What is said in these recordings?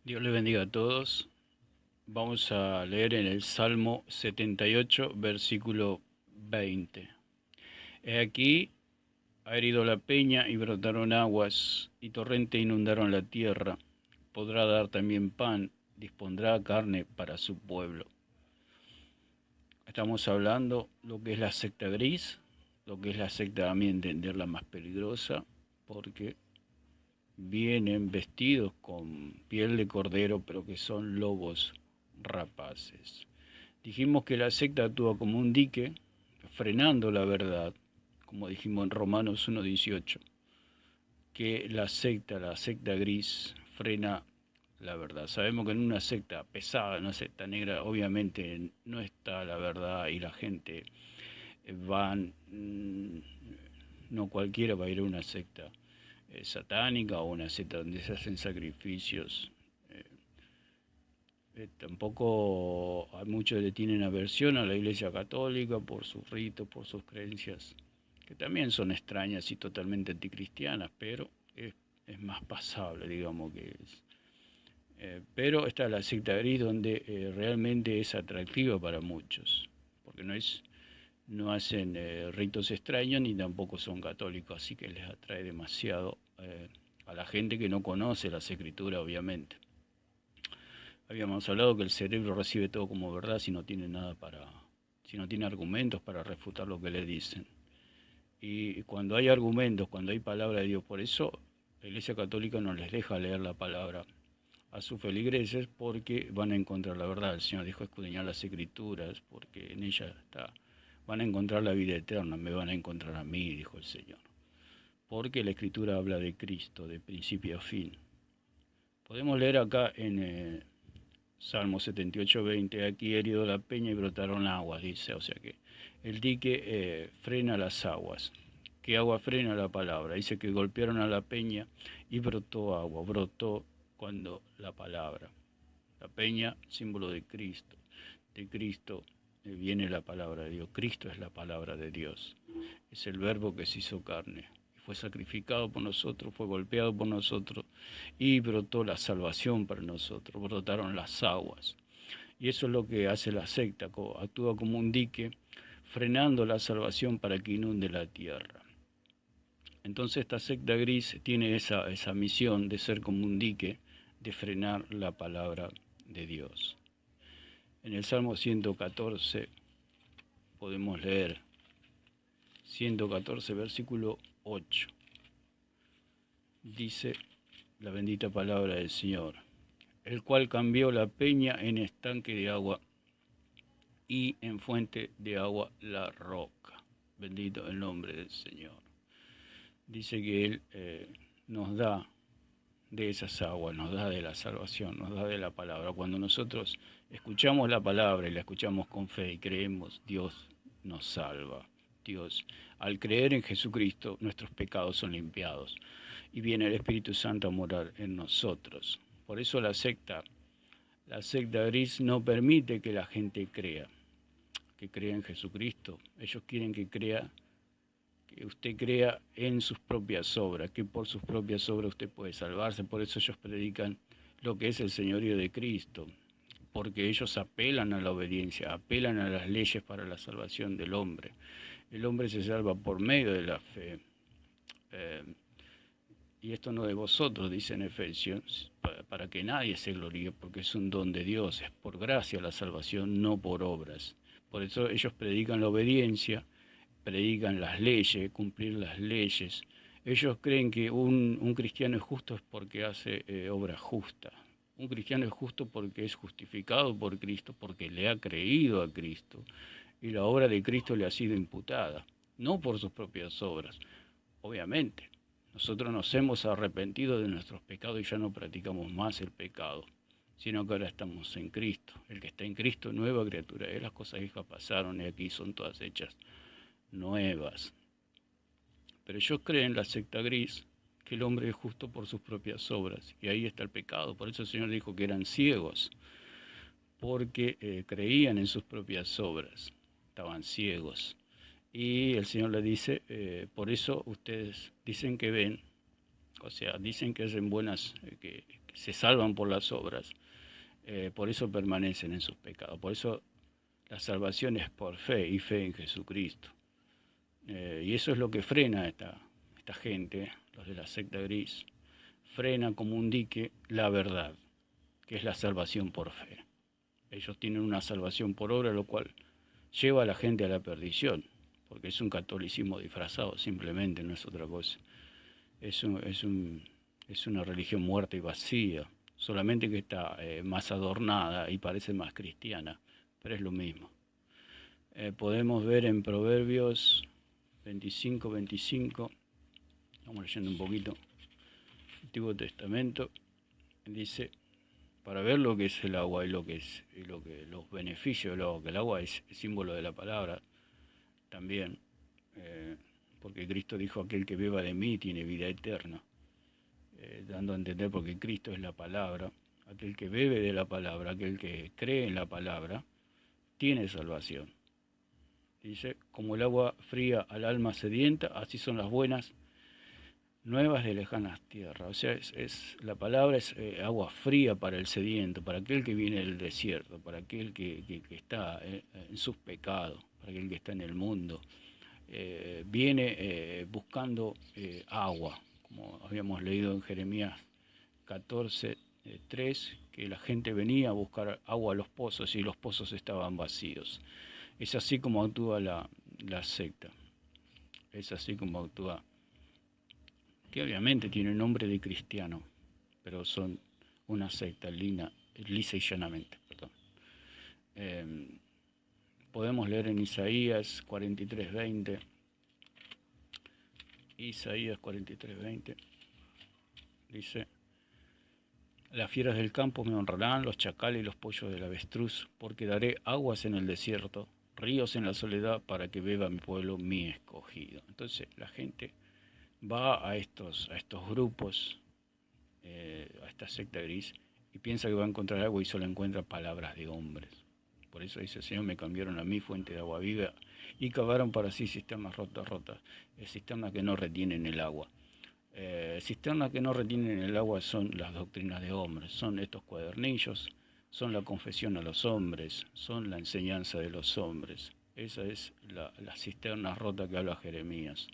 Dios les bendiga a todos. Vamos a leer en el Salmo 78, versículo 20. He aquí, ha herido la peña y brotaron aguas, y torrente inundaron la tierra. Podrá dar también pan, dispondrá carne para su pueblo. Estamos hablando lo que es la secta gris, lo que es la secta, a mi entender, la más peligrosa, porque vienen vestidos con piel de cordero, pero que son lobos rapaces. Dijimos que la secta actúa como un dique, frenando la verdad, como dijimos en Romanos 1:18, que la secta gris, frena la verdad. Sabemos que en una secta pesada, una secta negra, obviamente no está la verdad y la gente van, no cualquiera va a ir a una secta satánica o una secta donde se hacen sacrificios. Eh, Tampoco hay muchos que le tienen aversión a la Iglesia Católica por sus ritos, por sus creencias, que también son extrañas y totalmente anticristianas, pero es más pasable, digamos que es. Pero está la secta gris donde realmente es atractiva para muchos, porque no hacen ritos extraños ni tampoco son católicos, así que les atrae demasiado a la gente que no conoce las escrituras, obviamente. Habíamos hablado que el cerebro recibe todo como verdad si no tiene argumentos para refutar lo que le dicen. Y cuando hay argumentos, cuando hay palabra de Dios, por eso la Iglesia Católica no les deja leer la palabra a sus feligreses porque van a encontrar la verdad. El Señor dijo escudriñar las escrituras porque en ellas está, van a encontrar la vida eterna, me van a encontrar a mí, dijo el Señor. Porque la escritura habla de Cristo, de principio a fin. Podemos leer acá en Salmo 78:20, aquí herido la peña y brotaron aguas, dice, o sea que el dique frena las aguas. ¿Qué agua frena? La palabra. Dice que golpearon a la peña y brotó agua, brotó cuando la palabra. La peña, símbolo de Cristo viene la palabra de Dios. Cristo es la palabra de Dios, es el verbo que se hizo carne. Fue sacrificado por nosotros, fue golpeado por nosotros y brotó la salvación para nosotros, brotaron las aguas. Y eso es lo que hace la secta, actúa como un dique frenando la salvación para que inunde la tierra. Entonces esta secta gris tiene esa misión de ser como un dique, de frenar la palabra de Dios. En el Salmo 114 podemos leer 114, versículo 8. Dice la bendita palabra del Señor, el cual cambió la peña en estanque de agua y en fuente de agua la roca. Bendito el nombre del Señor. Dice que Él nos da de esas aguas, nos da de la salvación, nos da de la palabra. Cuando nosotros escuchamos la palabra y la escuchamos con fe y creemos, Dios nos salva. Dios, al creer en Jesucristo, nuestros pecados son limpiados y viene el Espíritu Santo a morar en nosotros. Por eso la secta gris no permite que la gente crea, que crea en Jesucristo. Ellos quieren que usted crea en sus propias obras, que por sus propias obras usted puede salvarse. Por eso ellos predican lo que es el señorío de Cristo, porque ellos apelan a la obediencia, apelan a las leyes para la salvación del hombre. El hombre se salva por medio de la fe. Eh, y esto no de vosotros, dice en Efesios, para que nadie se gloríe, porque es un don de Dios, es por gracia la salvación, no por obras. Por eso ellos predican la obediencia, predican las leyes, cumplir las leyes. Ellos creen que un cristiano es justo es porque hace obras justas. Un cristiano es justo porque es justificado por Cristo, porque le ha creído a Cristo y la obra de Cristo le ha sido imputada, no por sus propias obras. Obviamente, nosotros nos hemos arrepentido de nuestros pecados y ya no practicamos más el pecado, sino que ahora estamos en Cristo. El que está en Cristo, nueva criatura. Las cosas viejas pasaron y aquí son todas hechas nuevas. Pero ellos creen, la secta gris, que el hombre es justo por sus propias obras. Y ahí está el pecado. Por eso el Señor dijo que eran ciegos, porque creían en sus propias obras. Estaban ciegos. Y el Señor le dice, por eso ustedes dicen que ven, o sea, dicen que hacen buenas, se salvan por las obras, por eso permanecen en sus pecados. Por eso la salvación es por fe y fe en Jesucristo. Y eso es lo que frena a esta gente, los de la secta gris. Frena como un dique la verdad, que es la salvación por fe. Ellos tienen una salvación por obra, lo cual lleva a la gente a la perdición, porque es un catolicismo disfrazado, simplemente no es otra cosa. Es una religión muerta y vacía, solamente que está más adornada y parece más cristiana, pero es lo mismo. Podemos ver en Proverbios 25, vamos leyendo un poquito, Antiguo Testamento, dice, para ver lo que es el agua y los beneficios del agua, que el agua es símbolo de la palabra también, porque Cristo dijo, aquel que beba de mí tiene vida eterna, dando a entender porque Cristo es la palabra, aquel que bebe de la palabra, aquel que cree en la palabra, tiene salvación. Dice, como el agua fría al alma sedienta, así son las buenas nuevas de lejanas tierras. O sea, la palabra es agua fría para el sediento, para aquel que viene del desierto, para aquel que está en sus pecados, para aquel que está en el mundo. Viene buscando agua, como habíamos leído en Jeremías 14:3, que la gente venía a buscar agua a los pozos y los pozos estaban vacíos. Es así como actúa la secta, es así como actúa, que obviamente tiene nombre de cristiano, pero son una secta lisa y llanamente. Podemos leer en Isaías 43:20, Isaías 43:20, dice, las fieras del campo me honrarán, los chacales y los pollos del avestruz, porque daré aguas en el desierto, ríos en la soledad, para que beba mi pueblo, mi escogido. Entonces la gente va a estos grupos, a esta secta gris, y piensa que va a encontrar agua y solo encuentra palabras de hombres. Por eso dice, Señor, me cambiaron a mí fuente de agua viva y cavaron para sí cisternas rotas, cisternas que no retienen el agua. Cisternas que no retienen el agua son las doctrinas de hombres, son estos cuadernillos, son la confesión a los hombres, son la enseñanza de los hombres. Esa es la cisterna rota que habla Jeremías.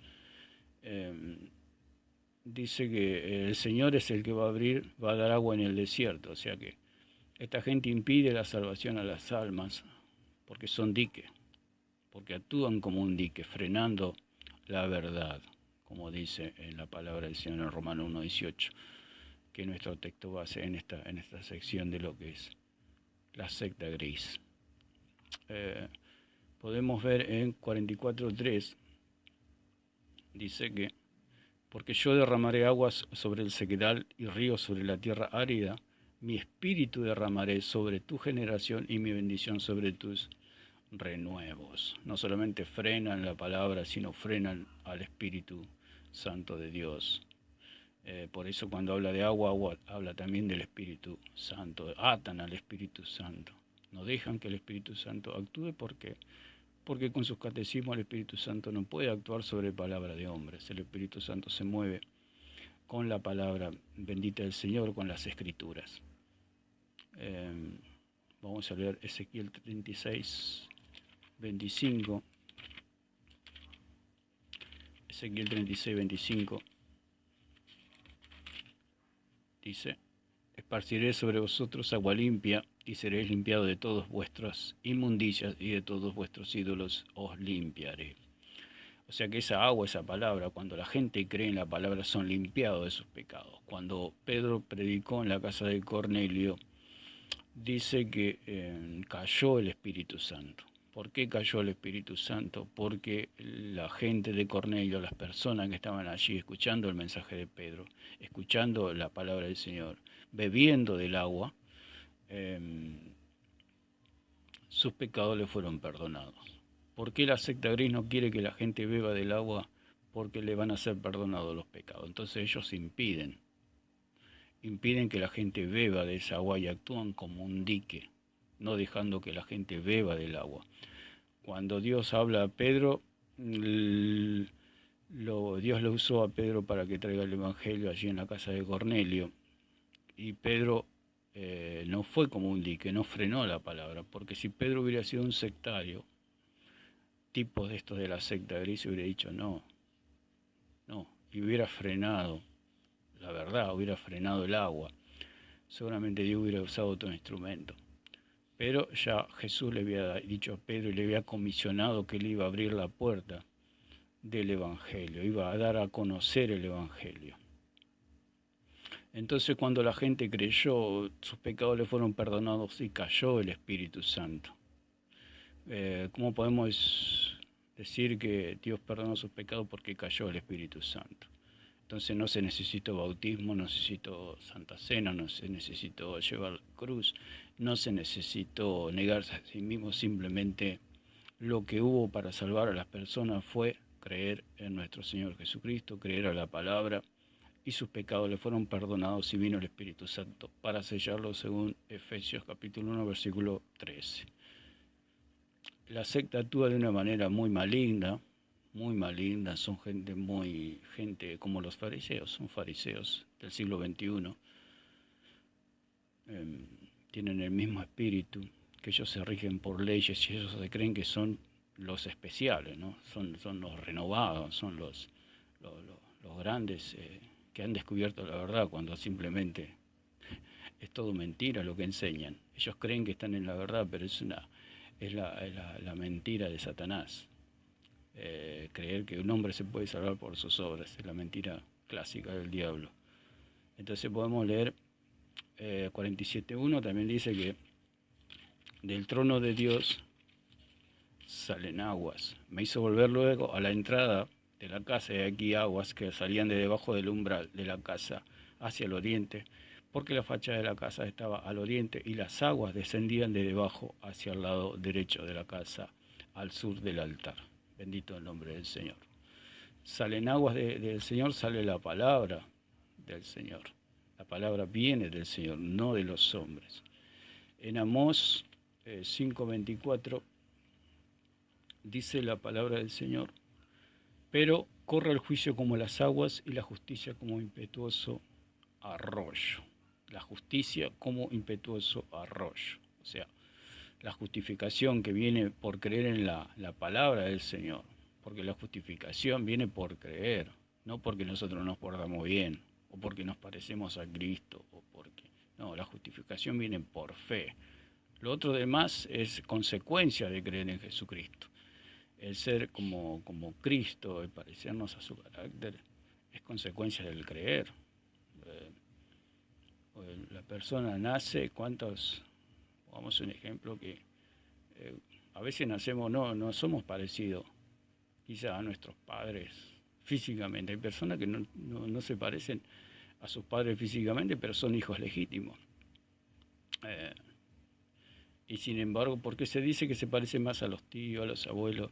Dice que el Señor es el que va a dar agua en el desierto, o sea que esta gente impide la salvación a las almas porque son diques, porque actúan como un dique, frenando la verdad, como dice en la palabra del Señor en Romanos 1:18, que nuestro texto base en esta sección de lo que es la secta gris. Podemos ver en 44:3, dice que, porque yo derramaré aguas sobre el sequedal y ríos sobre la tierra árida, mi espíritu derramaré sobre tu generación y mi bendición sobre tus renuevos. No solamente frenan la palabra, sino frenan al Espíritu Santo de Dios. Por eso cuando habla de agua, habla también del Espíritu Santo. Atan al Espíritu Santo. No dejan que el Espíritu Santo actúe porque con sus catecismos el Espíritu Santo no puede actuar sobre palabra de hombres. El Espíritu Santo se mueve con la palabra bendita del Señor, con las Escrituras. Vamos a leer Ezequiel 36:25. Ezequiel 36:25 dice, esparciré sobre vosotros agua limpia y seréis limpiados de todas vuestras inmundicias y de todos vuestros ídolos os limpiaré. O sea que esa agua, esa palabra, cuando la gente cree en la palabra, son limpiados de sus pecados. Cuando Pedro predicó en la casa de Cornelio, dice que cayó el Espíritu Santo. ¿Por qué cayó el Espíritu Santo? Porque la gente de Cornelio, las personas que estaban allí escuchando el mensaje de Pedro, escuchando la palabra del Señor, bebiendo del agua, sus pecados le fueron perdonados. ¿Por qué la secta gris no quiere que la gente beba del agua? Porque le van a ser perdonados los pecados. Entonces ellos impiden que la gente beba de esa agua y actúan como un dique, no dejando que la gente beba del agua. Cuando Dios habla a Pedro, Dios lo usó a Pedro para que traiga el Evangelio allí en la casa de Cornelio. y Pedro no fue como un dique, no frenó la palabra, porque si Pedro hubiera sido un sectario, tipo de estos de la secta gris, hubiera dicho no, y hubiera frenado la verdad, hubiera frenado el agua. Seguramente Dios hubiera usado otro instrumento. Pero ya Jesús le había dicho a Pedro y le había comisionado que le iba a abrir la puerta del Evangelio, iba a dar a conocer el Evangelio. Entonces cuando la gente creyó, sus pecados le fueron perdonados y cayó el Espíritu Santo. ¿Cómo podemos decir que Dios perdonó sus pecados? Porque cayó el Espíritu Santo. Entonces no se necesitó bautismo, no se necesitó Santa Cena, no se necesitó llevar la cruz, no se necesitó negarse a sí mismo, simplemente lo que hubo para salvar a las personas fue creer en nuestro Señor Jesucristo, creer a la palabra, y sus pecados le fueron perdonados y vino el Espíritu Santo para sellarlo según Efesios capítulo 1 versículo 13. La secta actúa de una manera muy maligna, son gente como los fariseos, son fariseos del siglo XXI, tienen el mismo espíritu, que ellos se rigen por leyes y ellos se creen que son los especiales, ¿no? Son los renovados, son los grandes que han descubierto la verdad cuando simplemente es todo mentira lo que enseñan. Ellos creen que están en la verdad, pero es la mentira de Satanás. Creer que un hombre se puede salvar por sus obras es la mentira clásica del diablo. Entonces podemos leer 47.1, también dice que del trono de Dios salen aguas. Me hizo volver luego a la entrada de la casa, y aquí aguas que salían de debajo del umbral de la casa hacia el oriente, porque la fachada de la casa estaba al oriente y las aguas descendían de debajo hacia el lado derecho de la casa, al sur del altar. Bendito el nombre del Señor. Salen aguas del Señor, sale la palabra del Señor. La palabra viene del Señor, no de los hombres. En Amós 5:24 dice la palabra del Señor: pero corre el juicio como las aguas y la justicia como impetuoso arroyo. La justicia como impetuoso arroyo. O sea, la justificación que viene por creer en la palabra del Señor. Porque la justificación viene por creer, no porque nosotros nos portamos bien, o porque nos parecemos a Cristo, o porque... No, la justificación viene por fe. Lo otro demás es consecuencia de creer en Jesucristo. El ser como Cristo, el parecernos a su carácter, es consecuencia del creer. La persona nace, pongamos un ejemplo que a veces nacemos, no somos parecidos quizá a nuestros padres físicamente. Hay personas que no se parecen a sus padres físicamente, pero son hijos legítimos. Y sin embargo, ¿por qué se dice que se parece más a los tíos, a los abuelos,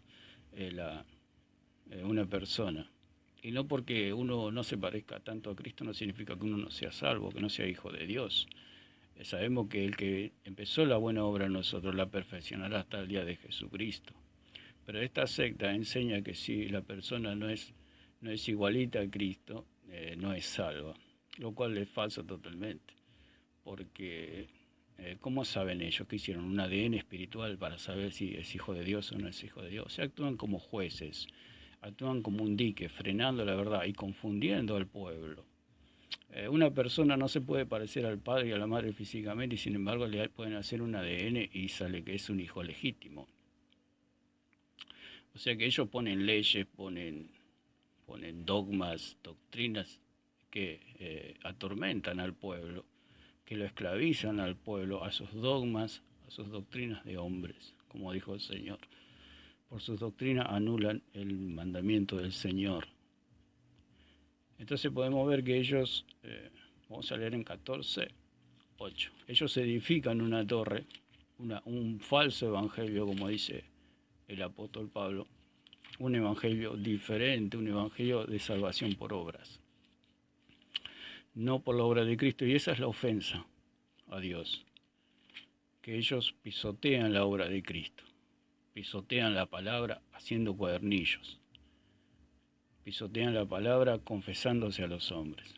una persona? Y no porque uno no se parezca tanto a Cristo no significa que uno no sea salvo, que no sea hijo de Dios. Sabemos que el que empezó la buena obra en nosotros la perfeccionará hasta el día de Jesucristo. Pero esta secta enseña que si la persona no es igualita a Cristo, no es salva, lo cual es falso totalmente. Porque, ¿cómo saben ellos que hicieron un ADN espiritual para saber si es hijo de Dios o no es hijo de Dios? O sea, actúan como jueces, actúan como un dique, frenando la verdad y confundiendo al pueblo. Una persona no se puede parecer al padre y a la madre físicamente y sin embargo le pueden hacer un ADN y sale que es un hijo legítimo. O sea que ellos ponen leyes, ponen dogmas, doctrinas que atormentan al pueblo, que lo esclavizan al pueblo a sus dogmas, a sus doctrinas de hombres, como dijo el Señor. Por sus doctrinas anulan el mandamiento del Señor. Entonces podemos ver que ellos, vamos a leer en 14:8, ellos edifican una torre, un falso evangelio, como dice el apóstol Pablo, un evangelio diferente, un evangelio de salvación por obras, no por la obra de Cristo, y esa es la ofensa a Dios, que ellos pisotean la obra de Cristo, pisotean la palabra haciendo cuadernillos, pisotean la palabra confesándose a los hombres.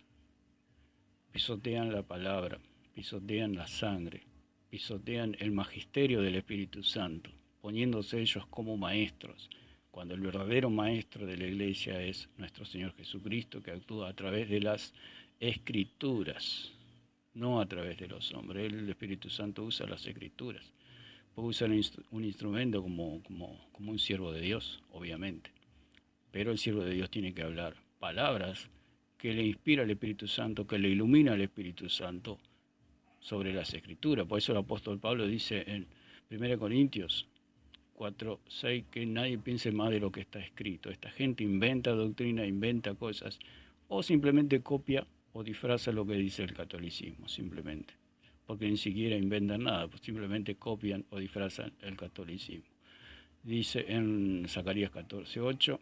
pisotean la palabra, pisotean la sangre, pisotean el magisterio del Espíritu Santo, poniéndose ellos como maestros, cuando el verdadero maestro de la iglesia es nuestro Señor Jesucristo, que actúa a través de las escrituras, no a través de los hombres. El Espíritu Santo usa las escrituras, puede usar un instrumento como un siervo de Dios, obviamente, pero el siervo de Dios tiene que hablar palabras que le inspira el Espíritu Santo, que le ilumina el Espíritu Santo sobre las escrituras. Por eso el apóstol Pablo dice en 1 Corintios 4:6 que nadie piense más de lo que está escrito. Esta gente inventa doctrina, inventa cosas, o simplemente copia o disfraza lo que dice el catolicismo, simplemente. Porque ni siquiera inventan nada, pues simplemente copian o disfrazan el catolicismo. Dice en Zacarías 14:8,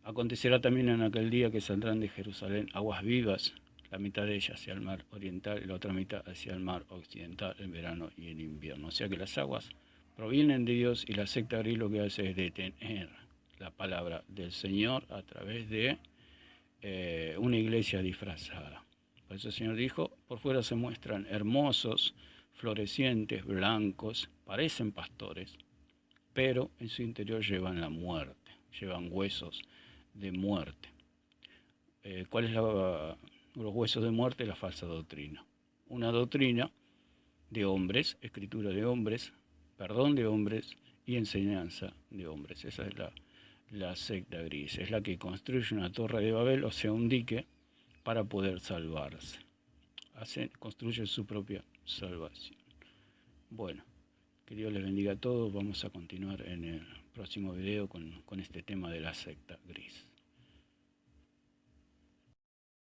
acontecerá también en aquel día que saldrán de Jerusalén aguas vivas, la mitad de ellas hacia el mar oriental y la otra mitad hacia el mar occidental en verano y en invierno. O sea que las aguas provienen de Dios y la secta gris lo que hace es detener la palabra del Señor a través de una iglesia disfrazada. Por eso el Señor dijo, por fuera se muestran hermosos, florecientes, blancos, parecen pastores, pero en su interior llevan la muerte, llevan huesos de muerte. ¿Cuál es los huesos de muerte? La falsa doctrina. Una doctrina de hombres, escritura de hombres, perdón de hombres y enseñanza de hombres. Esa es la secta gris. Es la que construye una torre de Babel, o sea, un dique, para poder salvarse. Construye su propia salvación. Bueno, que Dios les bendiga a todos. Vamos a continuar en el próximo video con este tema de la secta gris.